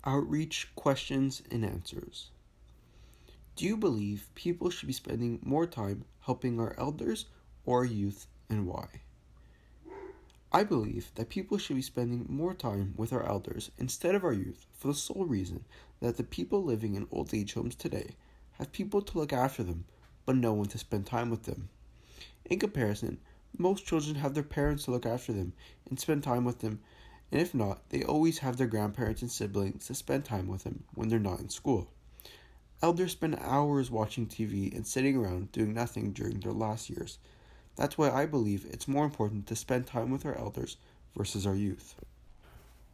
Outreach questions and answers. Do you believe people should be spending more time helping our elders or our youth, and why? I believe that people should be spending more time with our elders instead of our youth for the sole reason that the people living in old age homes today have people to look after them, but no one to spend time with them. In comparison, most children have their parents to look after them and spend time with them, and if not, they always have their grandparents and siblings to spend time with them when they're not in school. Elders spend hours watching TV and sitting around doing nothing during their last years. That's why I believe it's more important to spend time with our elders versus our youth.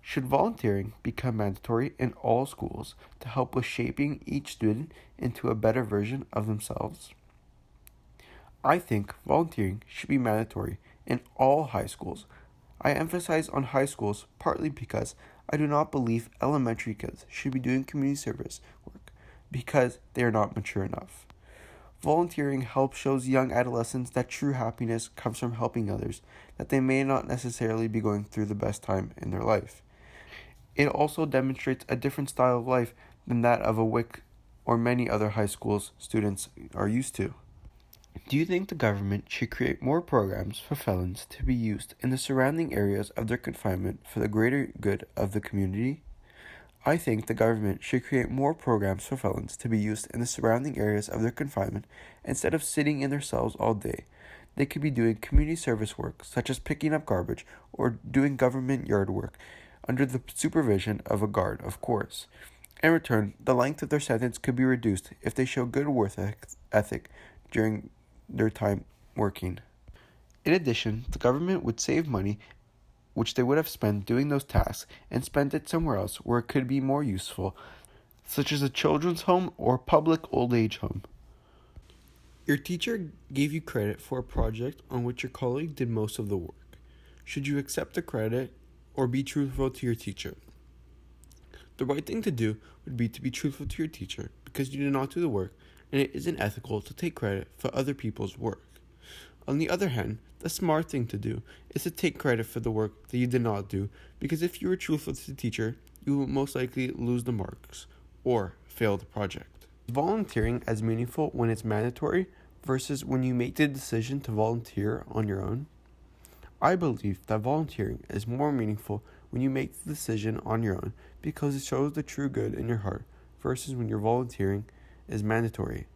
Should volunteering become mandatory in all schools to help with shaping each student into a better version of themselves? I think volunteering should be mandatory in all high schools. I emphasize on high schools partly because I do not believe elementary kids should be doing community service work because they are not mature enough. Volunteering helps shows young adolescents that true happiness comes from helping others, that they may not necessarily be going through the best time in their life. It also demonstrates a different style of life than that of a WIC or many other high schools students are used to. Do you think the government should create more programs for felons to be used in the surrounding areas of their confinement for the greater good of the community? I think the government should create more programs for felons to be used in the surrounding areas of their confinement instead of sitting in their cells all day. They could be doing community service work, such as picking up garbage or doing government yard work, under the supervision of a guard, of course. In return, the length of their sentence could be reduced if they show good work ethic during their time working. In addition, the government would save money which they would have spent doing those tasks and spent it somewhere else where it could be more useful, such as a children's home or public old age home. Your teacher gave you credit for a project on which your colleague did most of the work. Should you accept the credit or be truthful to your teacher? The right thing to do would be to be truthful to your teacher because you did not do the work, and it isn't ethical to take credit for other people's work. On the other hand, the smart thing to do is to take credit for the work that you did not do, because if you were truthful to the teacher, you will most likely lose the marks or fail the project. Volunteering as meaningful when it's mandatory versus when you make the decision to volunteer on your own? I believe that volunteering is more meaningful when you make the decision on your own because it shows the true good in your heart versus when your volunteering is mandatory.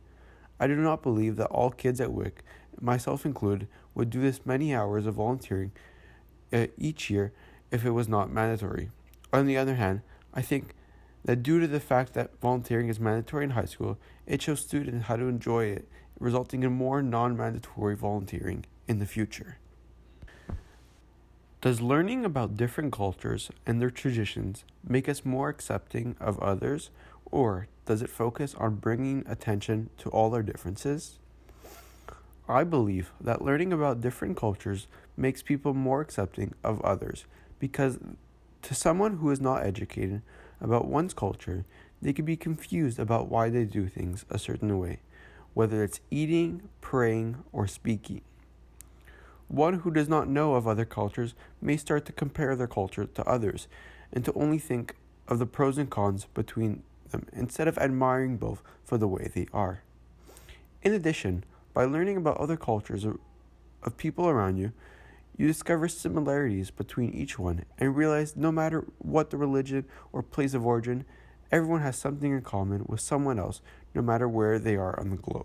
I do not believe that all kids at WIC, myself included, would do this many hours of volunteering each year if it was not mandatory. On the other hand, I think that due to the fact that volunteering is mandatory in high school, it shows students how to enjoy it, resulting in more non-mandatory volunteering in the future. Does learning about different cultures and their traditions make us more accepting of others, or does it focus on bringing attention to all our differences? I believe that learning about different cultures makes people more accepting of others because to someone who is not educated about one's culture, they could be confused about why they do things a certain way, whether it's eating, praying, or speaking. One who does not know of other cultures may start to compare their culture to others and to only think of the pros and cons between them instead of admiring both for the way they are. In addition, by learning about other cultures of people around you, you discover similarities between each one and realize no matter what the religion or place of origin, everyone has something in common with someone else, no matter where they are on the globe.